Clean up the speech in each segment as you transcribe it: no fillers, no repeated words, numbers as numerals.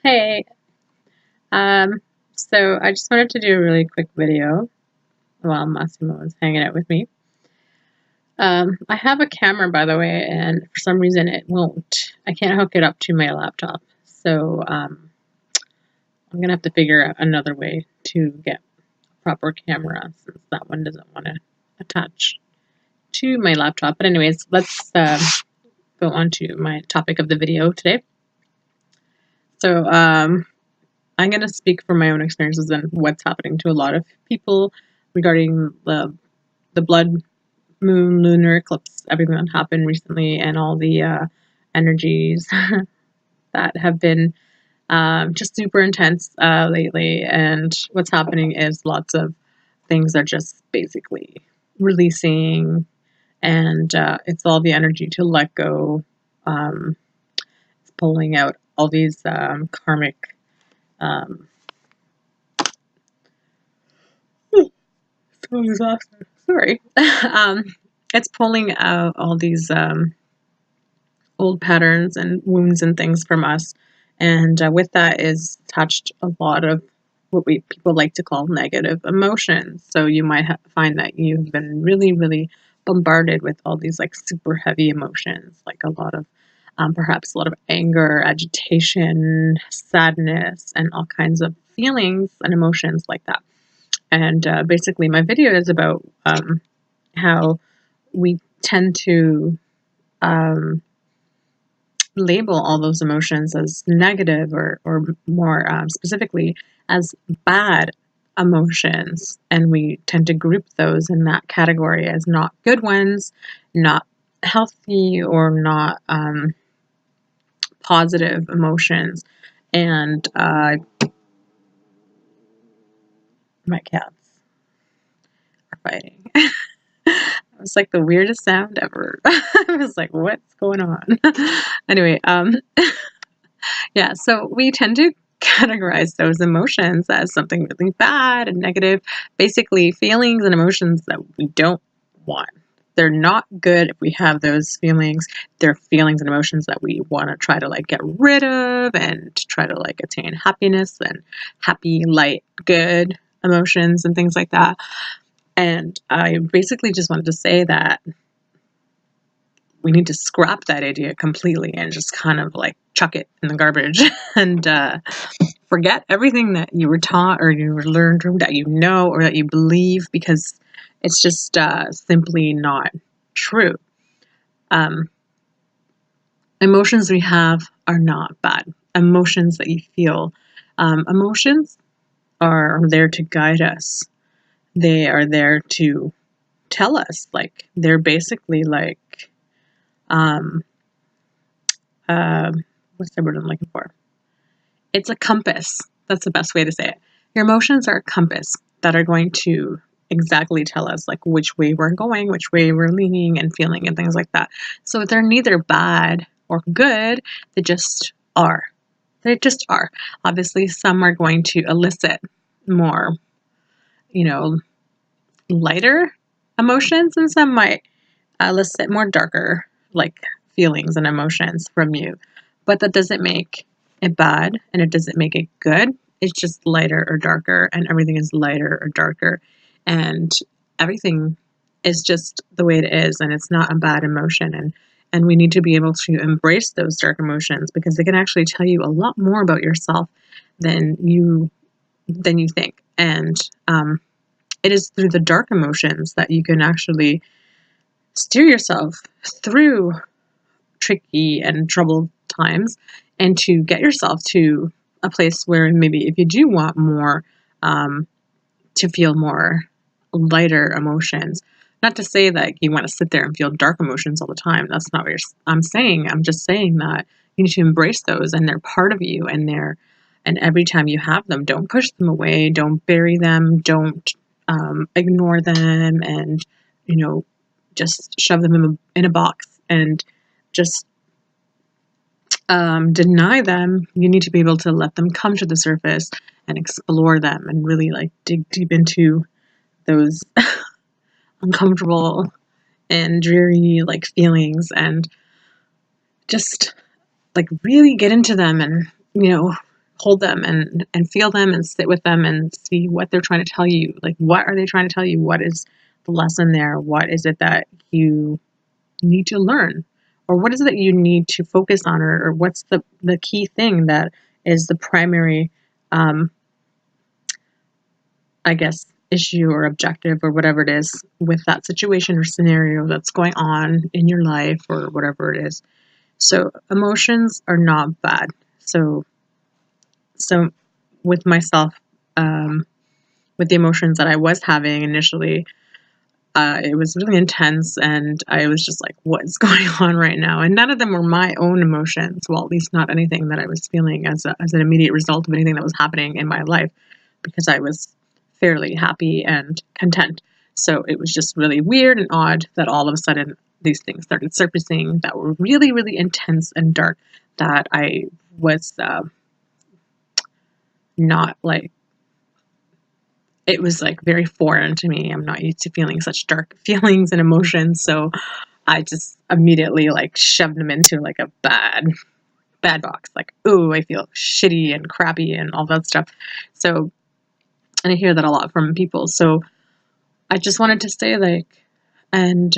Hey, um, so I just wanted to do a really quick video while Massimo was hanging out with me. I have a camera, by the way, and for some reason I can't hook it up to my laptop. So I'm gonna have to figure out another way to get a proper camera since that one doesn't want to attach to my laptop. But anyways, let's go on to my topic of the video today. So I'm going to speak from my own experiences and what's happening to a lot of people regarding the blood moon lunar eclipse, everything that happened recently, and all the energies that have been just super intense lately. And what's happening is lots of things are just basically releasing, and it's all the energy to let go. It's pulling out all these karmic. Um, So exhausted. Sorry. It's pulling out all these old patterns and wounds and things from us, and with that is touched a lot of what people like to call negative emotions. So you might find that you've been really, really bombarded with all these like super heavy emotions, like a lot of perhaps a lot of anger, agitation, sadness, and all kinds of feelings and emotions like that. And basically, my video is about how we tend to um, label all those emotions as negative or more specifically as bad emotions. And we tend to group those in that category as not good ones, not healthy, or not positive emotions. And my cats are fighting. It was like the weirdest sound ever. I was like, what's going on? Anyway, yeah, so we tend to categorize those emotions as something really bad and negative. Basically, feelings and emotions that we don't want. They're not good if we have those feelings. They're feelings and emotions that we want to try to like get rid of and try to like attain happiness and happy, light, good emotions and things like that. And I basically just wanted to say that we need to scrap that idea completely and just kind of like chuck it in the garbage and forget everything that you were taught or you learned or that you know or that you believe, because it's just simply not true. Emotions we have are not bad. Emotions that you feel, emotions are there to guide us. They are there to tell us, like, they're basically like what's the word I'm looking for? It's a compass. That's the best way to say it. Your emotions are a compass that are going to exactly tell us like which way we're going, which way we're leaning and feeling and things like that. So they're neither bad or good. They just are. They just are. Obviously, some are going to elicit more, lighter emotions, and some might elicit more darker, like feelings and emotions from you. But that doesn't make it bad and it doesn't make it good. It's just lighter or darker, and everything is lighter or darker, and everything is just the way it is, and it's not a bad emotion. And we need to be able to embrace those dark emotions because they can actually tell you a lot more about yourself than you think. And it is through the dark emotions that you can actually steer yourself through tricky and troubled times, and to get yourself to a place where maybe if you do want more, to feel more lighter emotions. Not to say that you want to sit there and feel dark emotions all the time. That's not what I'm saying. I'm just saying that you need to embrace those, and they're part of you, and every time you have them, don't push them away, don't bury them, don't ignore them, and just shove them in a box and just deny them. You need to be able to let them come to the surface and explore them and really like dig deep into those uncomfortable and dreary like feelings, and just like really get into them and hold them and feel them and sit with them and see what they're trying to tell you. Like, what are they trying to tell you? What is the lesson there? What is it that you need to learn? Or what is it that you need to focus on? Or what's the key thing that is the primary, I guess, issue or objective or whatever it is with that situation or scenario that's going on in your life or whatever it is. So emotions are not bad. So with myself, with the emotions that I was having initially, it was really intense, and I was just like, what's going on right now? And none of them were my own emotions. Well, at least not anything that I was feeling as an immediate result of anything that was happening in my life, because I was fairly happy and content. So it was just really weird and odd that all of a sudden these things started surfacing that were really, really intense and dark, that I was not like, it was like very foreign to me. I'm not used to feeling such dark feelings and emotions. So I just immediately like shoved them into like a bad box. Like, ooh, I feel shitty and crappy and all that stuff. So, and I hear that a lot from people. So I just wanted to say, like, and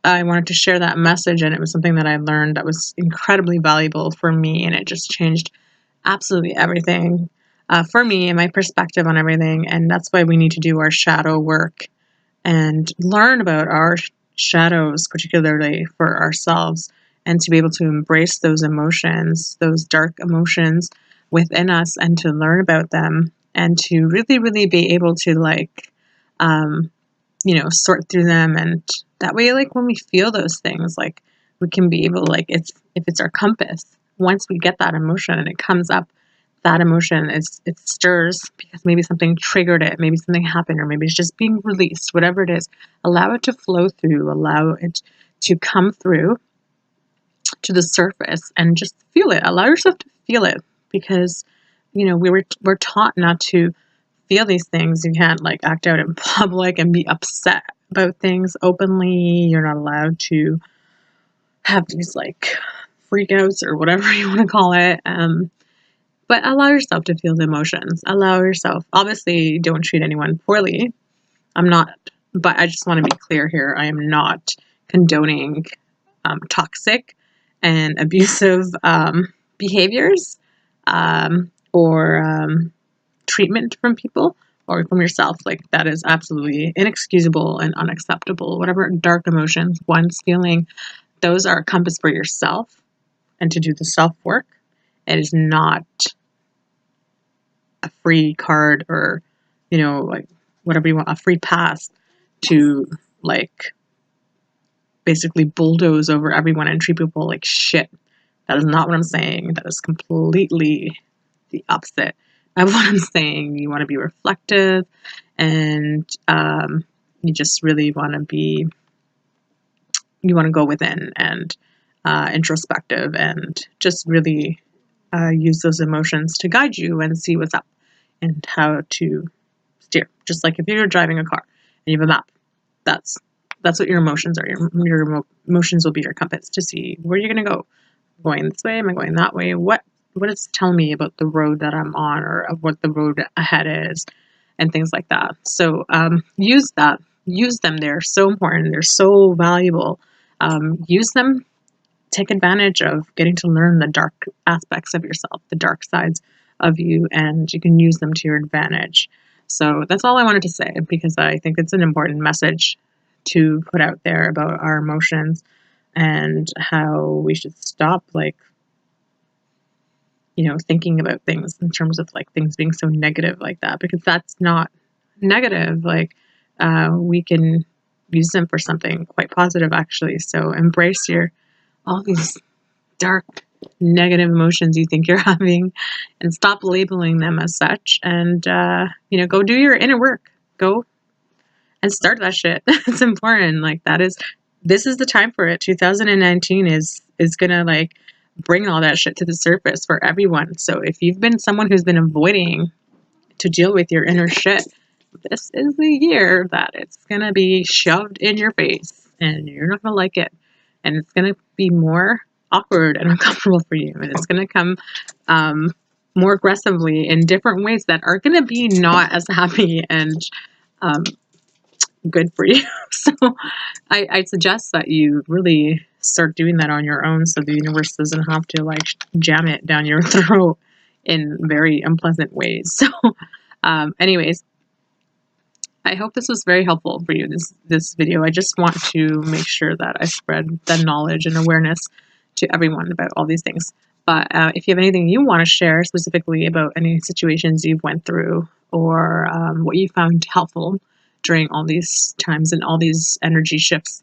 I wanted to share that message, and it was something that I learned that was incredibly valuable for me, and it just changed absolutely everything for me and my perspective on everything. And that's why we need to do our shadow work and learn about our shadows, particularly for ourselves, and to be able to embrace those emotions, those dark emotions within us, and to learn about them, and to really, really be able to like, sort through them. And that way, like, when we feel those things, like, we can be able to, like, if it's our compass, once we get that emotion and it comes up, that emotion it stirs because maybe something triggered it, maybe something happened, or maybe it's just being released, whatever it is. Allow it to flow through, allow it to come through to the surface, and just feel it. Allow yourself to feel it, because we're taught not to feel these things. You can't like act out in public and be upset about things openly. You're not allowed to have these like freakouts or whatever you want to call it. But allow yourself to feel the emotions. Allow yourself. Obviously, don't treat anyone poorly. I'm not, but I just want to be clear here. I am not condoning toxic and abusive behaviors or treatment from people or from yourself. Like, that is absolutely inexcusable and unacceptable. Whatever dark emotions one's feeling, those are a compass for yourself and to do the self work. It is not a free card or, like whatever you want, a free pass to like basically bulldoze over everyone and treat people like shit. That is not what I'm saying. That is completely the opposite of what I'm saying. You want to be reflective, and you just really want to go within and introspective, and just really use those emotions to guide you and see what's up and how to steer. Just like if you're driving a car and you have a map, that's what your emotions are. Your emotions will be your compass to see where you're going to go. Going this way? Am I going that way? What is it telling me about the road that I'm on, or of what the road ahead is, and things like that. So use them. They're so important. They're so valuable. Use them. Take advantage of getting to learn the dark aspects of yourself, the dark sides of you, and you can use them to your advantage. So that's all I wanted to say, because I think it's an important message to put out there about our emotions and how we should stop, like, thinking about things in terms of like things being so negative like that, because that's not negative. Like, we can use them for something quite positive, actually. So embrace all these dark, negative emotions you think you're having, and stop labeling them as such. And, go do your inner work. Go and start that shit. It's important. Like, this is the time for it. 2019 is gonna like bring all that shit to the surface for everyone. So if you've been someone who's been avoiding to deal with your inner shit, this is the year that it's going to be shoved in your face, and you're not going to like it. And it's going to be more awkward and uncomfortable for you, and it's going to come more aggressively in different ways that are going to be not as happy and um, good for you. So I suggest that you really start doing that on your own, so the universe doesn't have to like jam it down your throat in very unpleasant ways. So anyways, I hope this was very helpful for you, this video. I just want to make sure that I spread the knowledge and awareness to everyone about all these things. But if you have anything you want to share specifically about any situations you've went through, or what you found helpful during all these times and all these energy shifts,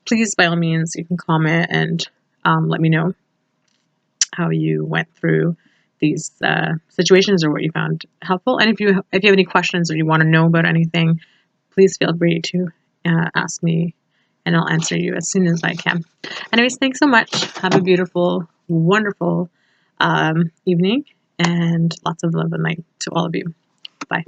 please, by all means, you can comment and let me know how you went through these situations or what you found helpful. And if you have any questions or you want to know about anything, please feel free to ask me, and I'll answer you as soon as I can. Anyways, thanks so much. Have a beautiful, wonderful evening, and lots of love and light to all of you. Bye.